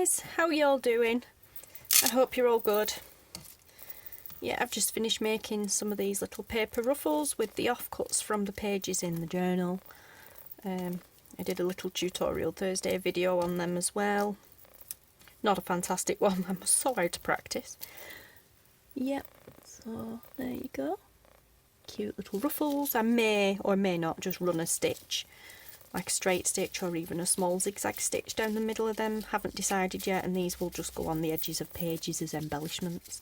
guys, how are y'all doing? I hope you're all good. Yeah, I've just finished making some of these little paper ruffles with the offcuts from the pages in the journal. I did a little tutorial Thursday video on them as well. Not a fantastic one, I'm so hard to practice. Yep, so there you go. Cute little ruffles. I may or may not just run a stitch, like a straight stitch or even a small zigzag stitch down the middle of them. Haven't decided yet, and these will just go on the edges of pages as embellishments.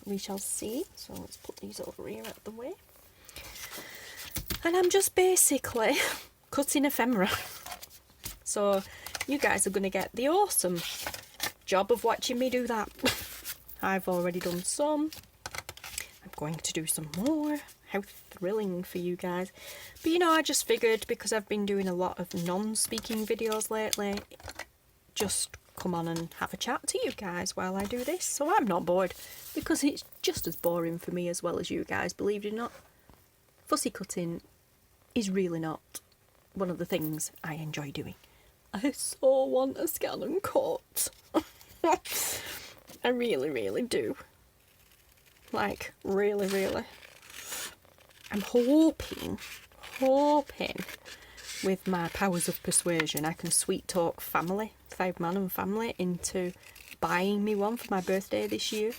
We shall see. So let's put these over here out of the way. And I'm just basically cutting ephemera. So you guys are going to get the awesome job of watching me do that. I've already done some. I'm going to do some more. How thrilling for you guys. But you know, I just figured, because I've been doing a lot of non-speaking videos lately, just come on and have a chat to you guys while I do this, so I'm not bored, because it's just as boring for me as well as you guys, believe it or not. Fussy cutting is really not one of the things I enjoy doing. I so want a scan and cut. I really, really do. Like, really, really. I'm hoping with my powers of persuasion I can sweet talk family, 5-man and family, into buying me one for my birthday this year.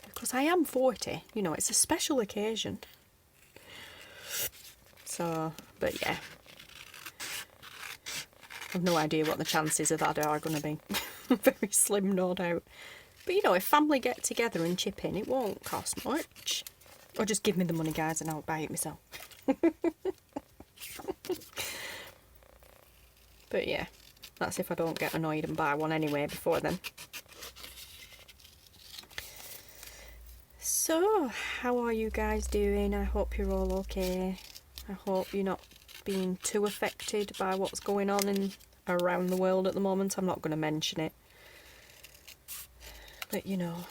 Because I am 40, you know, it's a special occasion. So, but yeah. I've no idea what the chances of that are going to be. Very slim, no doubt. But you know, if family get together and chip in, it won't cost much. Or just give me the money, guys, and I'll buy it myself. But yeah, that's if I don't get annoyed and buy one anyway before then. So, how are you guys doing? I hope you're all okay. I hope you're not being too affected by what's going on around the world at the moment. I'm not going to mention it. But you know,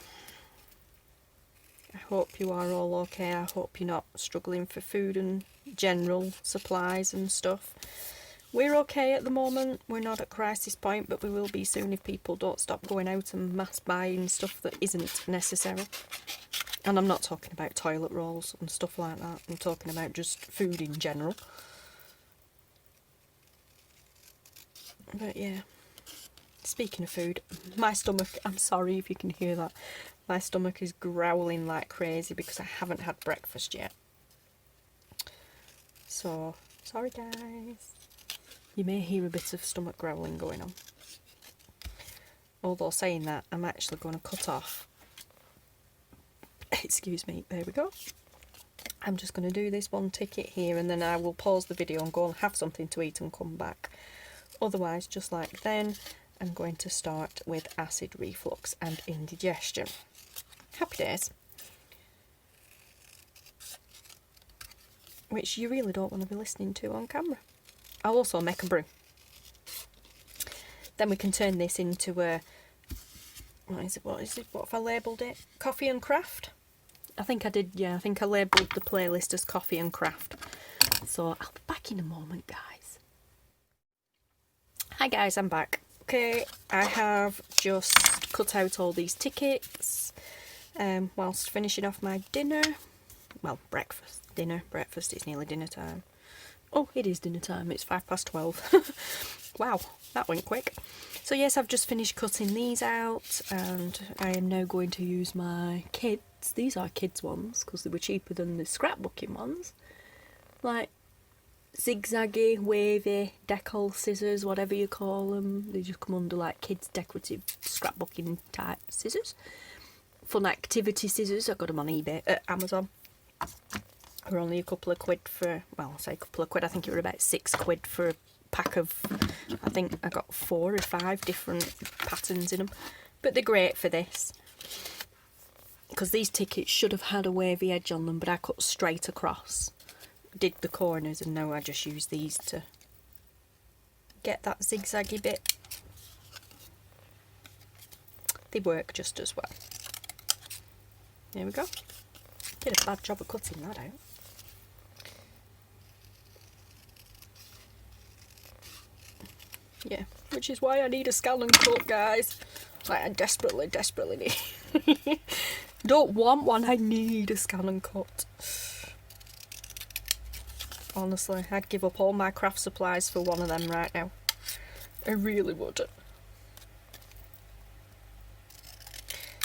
I hope you are all okay. I hope you're not struggling for food and general supplies and stuff. We're okay at the moment. We're not at crisis point, but we will be soon if people don't stop going out and mass buying stuff that isn't necessary. And I'm not talking about toilet rolls and stuff like that. I'm talking about just food in general. But yeah, speaking of food, my stomach, I'm sorry if you can hear that. My stomach is growling like crazy because I haven't had breakfast yet. So, sorry guys. You may hear a bit of stomach growling going on. Although saying that, I'm actually going to cut off. Excuse me, there we go. I'm just going to do this one ticket here, and then I will pause the video and go and have something to eat and come back. Otherwise, just like then, I'm going to start with acid reflux and indigestion. Happy days. Which you really don't want to be listening to on camera. I'll also make a brew. Then we can turn this into a... What is it? What have I labelled it? Coffee and craft? I think I did, yeah. I think I labelled the playlist as coffee and craft. So I'll be back in a moment, guys. Hi guys, I'm back. Okay, I have just cut out all these tickets whilst finishing off my dinner. Well, breakfast. Dinner. Breakfast. It's nearly dinner time. Oh, it is dinner time. It's 12:05. Wow, that went quick. So yes, I've just finished cutting these out, and I am now going to use my kids. These are kids ones because they were cheaper than the scrapbooking ones. Like zigzaggy, wavy, decal scissors, whatever you call them. They just come under like kids decorative scrapbooking type scissors. Fun activity scissors. I got them on eBay, Amazon. They're only a couple of quid for, well, I'll say a couple of quid. I think it were about £6 for a pack of, I think I got 4 or 5 different patterns in them. But they're great for this. Because these tickets should have had a wavy edge on them, but I cut straight across. Did the corners, and now I just use these to get that zigzaggy bit. They work just as well. There we go. Did a bad job of cutting that out. Yeah, which is why I need a scan and cut, guys. Like, I desperately need. Don't want one, I need a scan and cut. Honestly, I'd give up all my craft supplies for one of them right now. I really would.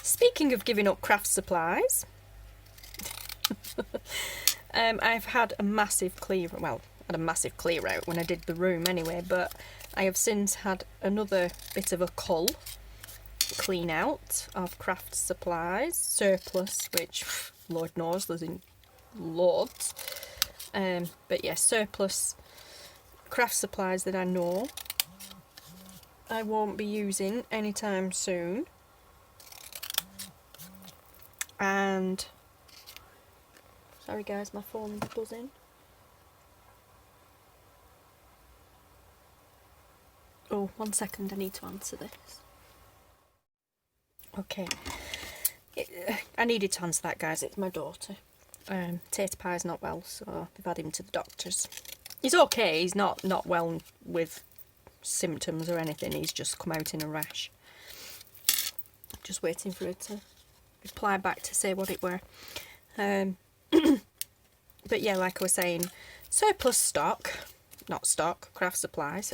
Speaking of giving up craft supplies, I've had a massive clear, well, had a massive clear out when I did the room anyway, but I have since had another bit of a cull clean out of craft supplies, surplus, which Lord knows there's in loads. But yeah, surplus craft supplies that I know I won't be using anytime soon. And sorry guys, my phone's buzzing. Oh, 1 second, I need to answer this. Okay. I needed to answer that, guys. It's my daughter. Tater Pie's not well, so they've had him to the doctors. He's okay, he's not well with symptoms or anything, he's just come out in a rash. Just waiting for her to reply back to say what it were. But yeah, like I was saying, surplus stock, not stock, craft supplies.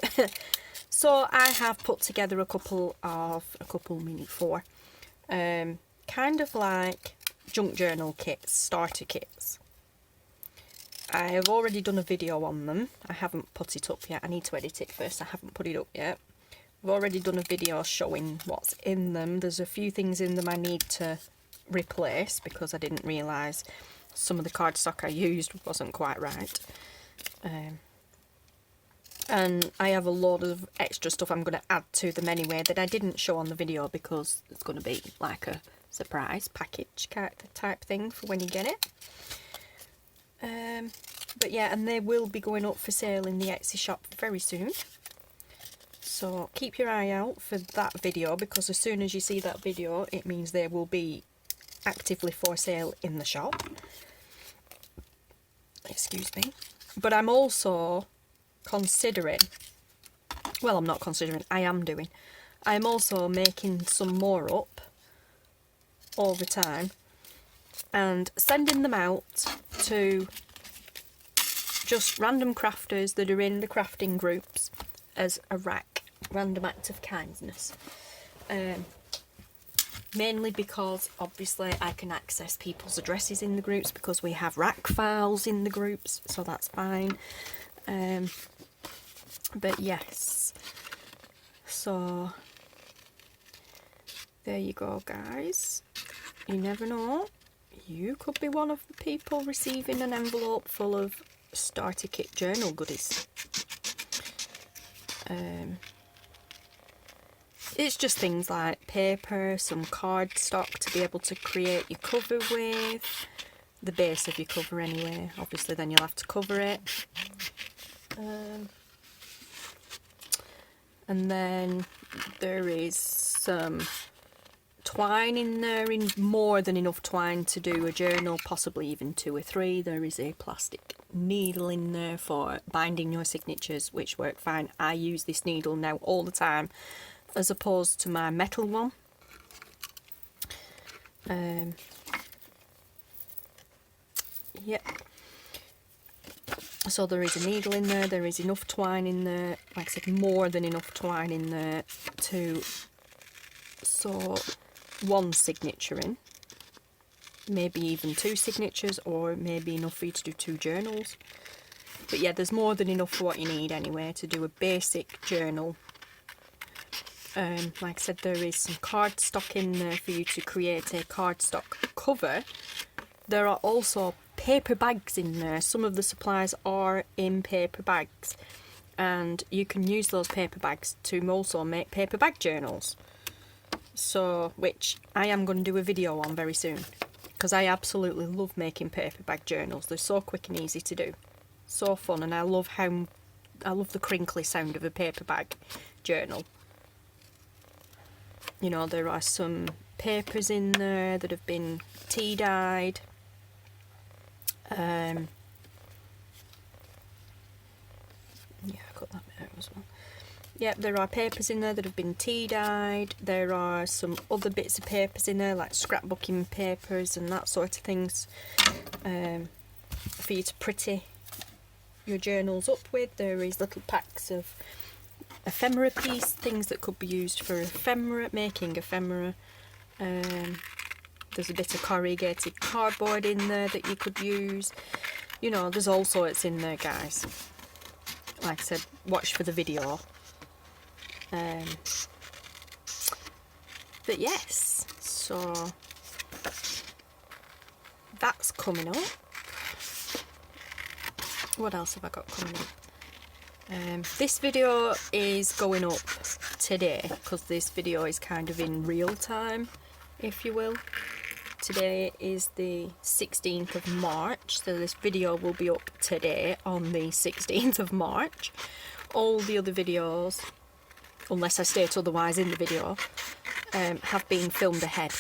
So I have put together meaning 4, kind of like junk journal kits, starter kits. I have already done a video on them. I haven't put it up yet. I need to edit it first. I haven't put it up yet. I've already done a video showing what's in them. There's a few things in them I need to replace because I didn't realise some of the cardstock I used wasn't quite right. And I have a load of extra stuff I'm going to add to them anyway that I didn't show on the video because it's going to be like a surprise package type thing for when you get it. But yeah, and they will be going up for sale in the Etsy shop very soon. So keep your eye out for that video, because as soon as you see that video, it means they will be actively for sale in the shop. Excuse me. But I'm also considering, well, I'm not considering, I am doing. I'm also making some more up all the time and sending them out to just random crafters that are in the crafting groups as a random act of kindness. Mainly because obviously I can access people's addresses in the groups because we have rack files in the groups, so that's fine. But yes, so there you go, guys. You never know, you could be one of the people receiving an envelope full of starter kit journal goodies. It's just things like paper, some cardstock to be able to create your cover with, the base of your cover anyway, obviously then you'll have to cover it. And then there is some twine in there, in more than enough twine to do a journal, possibly even 2 or 3. There is a plastic needle in there for binding your signatures, which work fine. I use this needle now all the time as opposed to my metal one. Yep. So there is a needle in there, there is enough twine in there, like I said, more than enough twine in there to sew 1 signature in, maybe even 2 signatures, or maybe enough for you to do 2 journals. But yeah, there's more than enough for what you need anyway to do a basic journal. Like I said, there is some cardstock in there for you to create a cardstock cover. There are also paper bags in there. Some of the supplies are in paper bags, and you can use those paper bags to also make paper bag journals. So, which I am going to do a video on very soon, because I absolutely love making paper bag journals. They're so quick and easy to do, so fun, and I love the crinkly sound of a paper bag journal. You know, there are some papers in there that have been tea dyed. Yeah, I cut that bit out as well. Yep, there are papers in there that have been tea dyed. There are some other bits of papers in there, like scrapbooking papers and that sort of things, for you to pretty your journals up with. There is little packs of ephemera piece, things that could be used for ephemera, making ephemera. There's a bit of corrugated cardboard in there that you could use. You know, there's all sorts in there, guys. Like I said, watch for the video. But yes, so that's coming up. What else have I got coming up? This video is going up today because this video is kind of in real time, if you will. Today is the 16th of March, so this video will be up today on the 16th of March. All the other videos, unless I state otherwise in the video, have been filmed ahead.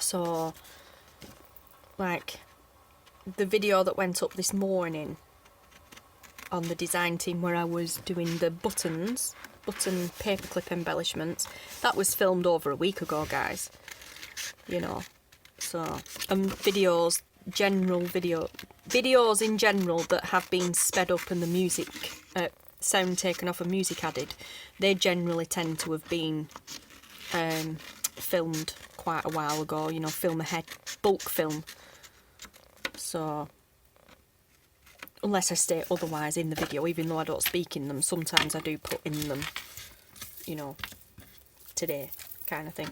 So, like, the video that went up this morning on the design team where I was doing the button paperclip embellishments, that was filmed over a week ago, guys. You know, so, videos in general that have been sped up and the music, sound taken off and music added, they generally tend to have been filmed quite a while ago, you know, film ahead, bulk film. So, unless I state otherwise in the video, even though I don't speak in them, sometimes I do put in them, you know, today kind of thing.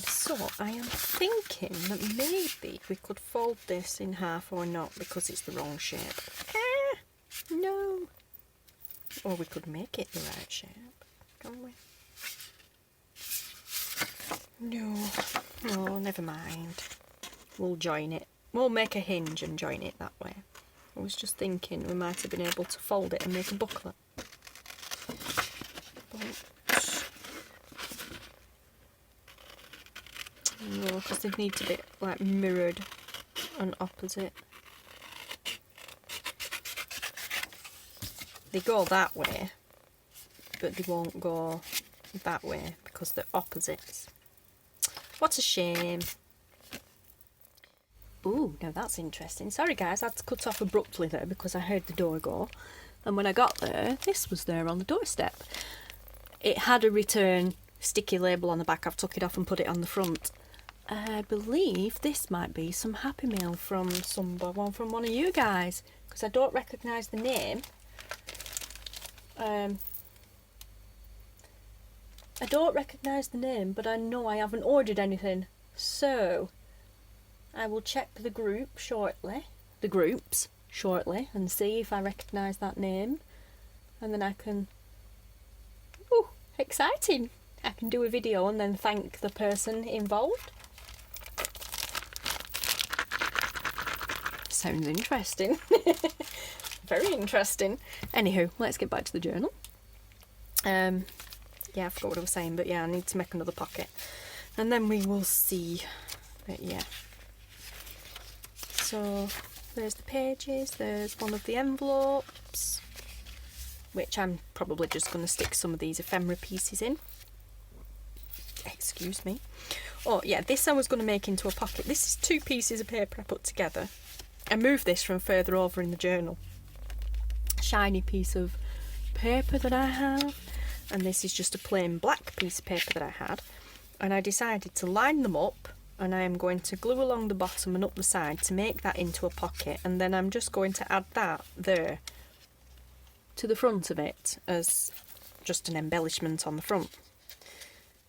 So, I am thinking that maybe we could fold this in half or not because it's the wrong shape. No. Or we could make it the right shape, can't we? No, never mind. We'll join it. We'll make a hinge and join it that way. I was just thinking we might have been able to fold it and make a booklet. But no, because they need to be like mirrored and opposite. They go that way, but they won't go that way because they're opposites. What a shame. Ooh, now that's interesting. Sorry guys, I had to cut off abruptly there because I heard the door go. And when I got there, this was there on the doorstep. It had a return sticky label on the back. I've took it off and put it on the front. I believe this might be some Happy Meal from someone, from one of you guys, because I don't recognise the name. I don't recognise the name, but I know I haven't ordered anything. So, I will check the groups shortly, and see if I recognise that name. And then I can... Ooh, exciting! I can do a video and then thank the person involved. Sounds interesting. Very interesting. Anywho, let's get back to the journal. Yeah, I forgot what I was saying, but yeah, I need to make another pocket. And then we will see. But yeah. So, there's the pages, there's one of the envelopes, which I'm probably just going to stick some of these ephemera pieces in. Excuse me. Oh yeah, this I was going to make into a pocket. This is 2 pieces of paper I put together. I moved this from further over in the journal. Shiny piece of paper that I have, and this is just a plain black piece of paper that I had, and I decided to line them up, and I am going to glue along the bottom and up the side to make that into a pocket, and then I'm just going to add that there to the front of it as just an embellishment on the front.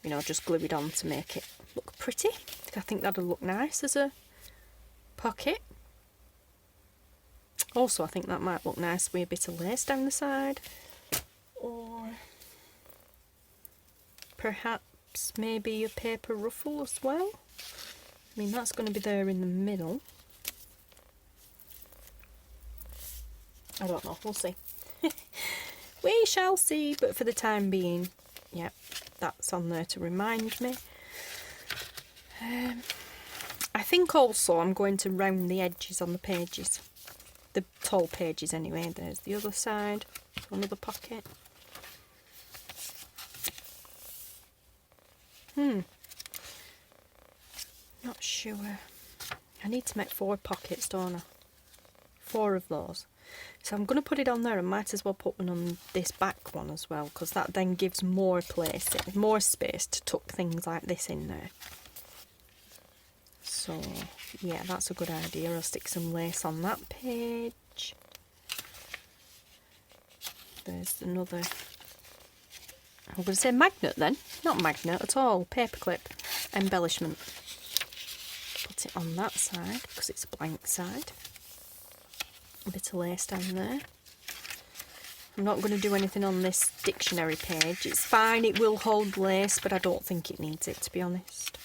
You know, just glue it on to make it look pretty. I think that'll look nice as a pocket. Also, I think that might look nice with a bit of lace down the side. Or perhaps maybe a paper ruffle as well. I mean, that's going to be there in the middle. I don't know, we'll see. We shall see, but for the time being, yeah, that's on there to remind me. I think also I'm going to round the edges on the pages. The tall pages anyway. There's the other side, so another pocket. Not sure. I need to make 4 pockets, don't I? 4 of those. So I'm going to put it on there. I might as well put one on this back one as well, because that then gives more place, more space to tuck things like this in there. So yeah, that's a good idea. I'll stick some lace on that page. There's another, I'm going to say magnet then. Not magnet at all. Paperclip embellishment. Put it on that side because it's a blank side. A bit of lace down there. I'm not going to do anything on this dictionary page. It's fine, it will hold lace, but I don't think it needs it, to be honest.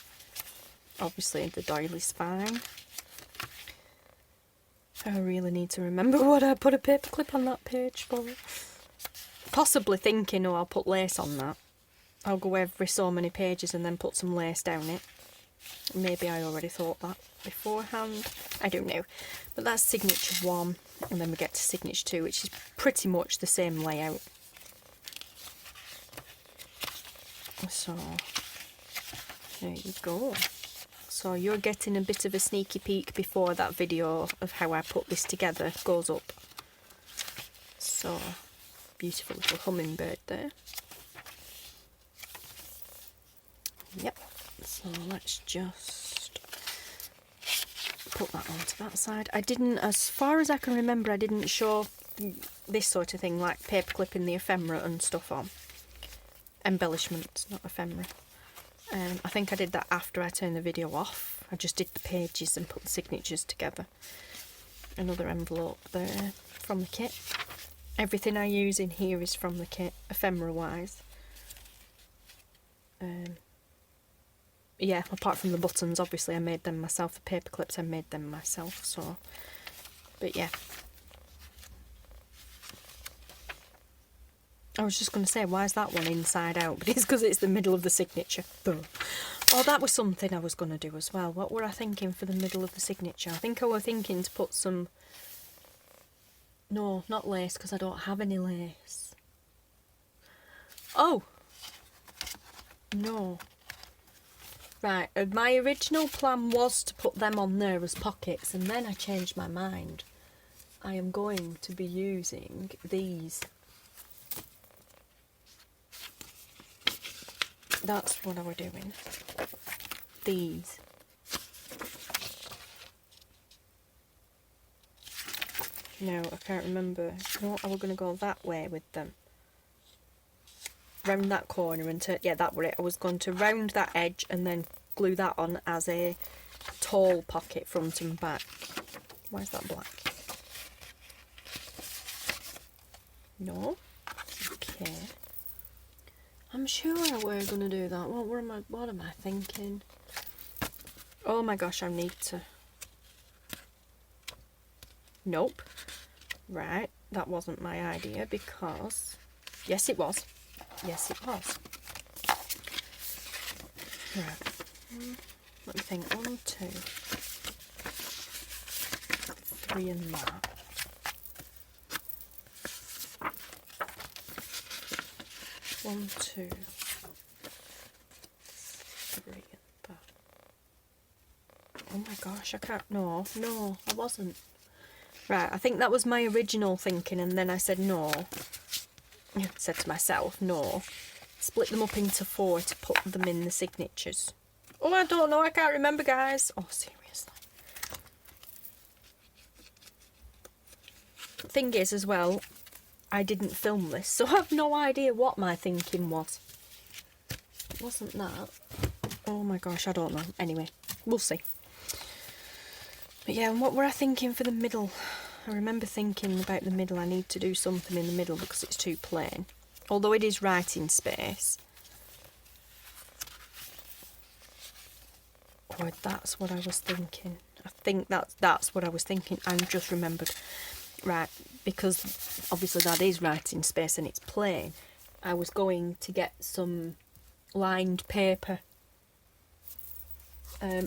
Obviously the doily's fine. I really need to remember what I put a paperclip on that page for. Possibly thinking, oh, I'll put lace on that. I'll go every so many pages and then put some lace down it. Maybe I already thought that beforehand. I don't know. But that's signature 1, and then we get to signature 2, which is pretty much the same layout. So, there you go. So you're getting a bit of a sneaky peek before that video of how I put this together goes up. So, beautiful little hummingbird there. Yep. So let's just put that onto that side. I didn't, as far as I can remember, I didn't show this sort of thing, like paperclipping the ephemera and stuff on. Embellishments, not ephemera. I think I did that after I turned the video off. I just did the pages and put the signatures together. Another envelope there from the kit. Everything I use in here is from the kit, ephemera wise. Yeah, apart from the buttons, obviously I made them myself. The paper clips, I made them myself, so, but yeah. I was just going to say, why is that one inside out? But it's because it's the middle of the signature. Boom. Oh, that was something I was going to do as well. What were I thinking for the middle of the signature? I think I was thinking to put some... No, not lace, because I don't have any lace. Oh! No. Right, my original plan was to put them on there as pockets, and then I changed my mind. I am going to be using these. That's what I was doing. These. No, I can't remember. No, I was going to go that way with them. Round that corner and turn. Yeah, that were it. I was going to round that edge and then glue that on as a tall pocket front and back. Why is that black? No. Okay. I'm sure I were going to do that. What am I thinking? Oh my gosh, I need to... Nope. Right, that wasn't my idea because... Yes, it was. Yes, it was. Right. Let me think. 1, 2, 3 and that. 1, 2, 3 and that. Oh my gosh, I can't... No, I wasn't. Right, I think that was my original thinking, and then I said no. I said to myself, no. Split them up into 4 to put them in the signatures. Oh, I don't know, I can't remember, guys. Oh, seriously. Thing is, as well, I didn't film this, so I have no idea what my thinking was. It wasn't that. Oh my gosh, I don't know. Anyway, we'll see. But yeah, and what were I thinking for the middle? I remember thinking about the middle. I need to do something in the middle because it's too plain. Although it is writing space. Or that's what I was thinking. I think that's what I was thinking. I just remembered. Right, because obviously that is writing space and it's plain. I was going to get some lined paper.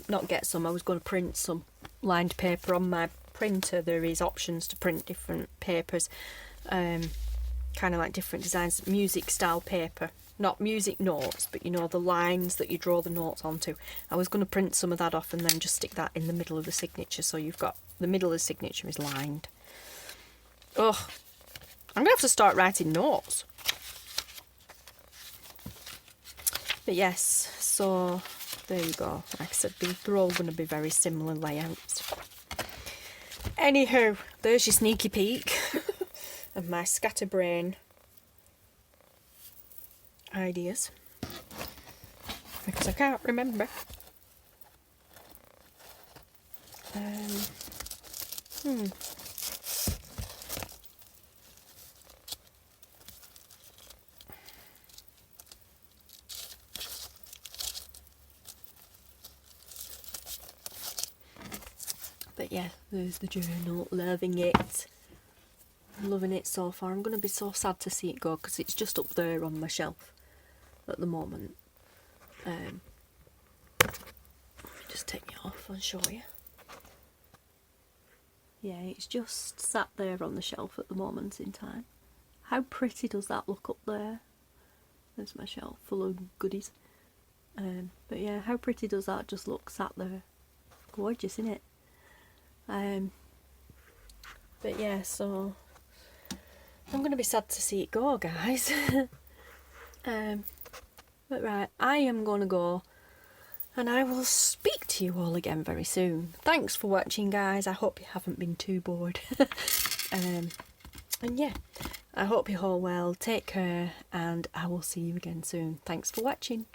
Not get some, I was going to print some lined paper on my printer. There is options to print different papers, kind of like different designs, music style paper, not music notes, but you know, the lines that you draw the notes onto. I was going to print some of that off and then just stick that in the middle of the signature, so you've got the middle of the signature is lined. Oh, I'm going to have to start writing notes. But yes, so there you go. Like I said, they're all going to be very similar layouts. Anywho, there's your sneaky peek of my scatterbrain ideas, because I can't remember. But yeah, there's the journal. Loving it. Loving it so far. I'm going to be so sad to see it go because it's just up there on my shelf at the moment. Let me just take it off and show you. Yeah, it's just sat there on the shelf at the moment in time. How pretty does that look up there? There's my shelf full of goodies. But yeah, how pretty does that just look sat there? Gorgeous, isn't it? But yeah, so I'm going to be sad to see it go, guys. But right, I am going to go, and I will speak to you all again very soon. Thanks for watching, guys. I hope you haven't been too bored. And yeah, I hope you're all well. Take care, and I will see you again soon. Thanks for watching.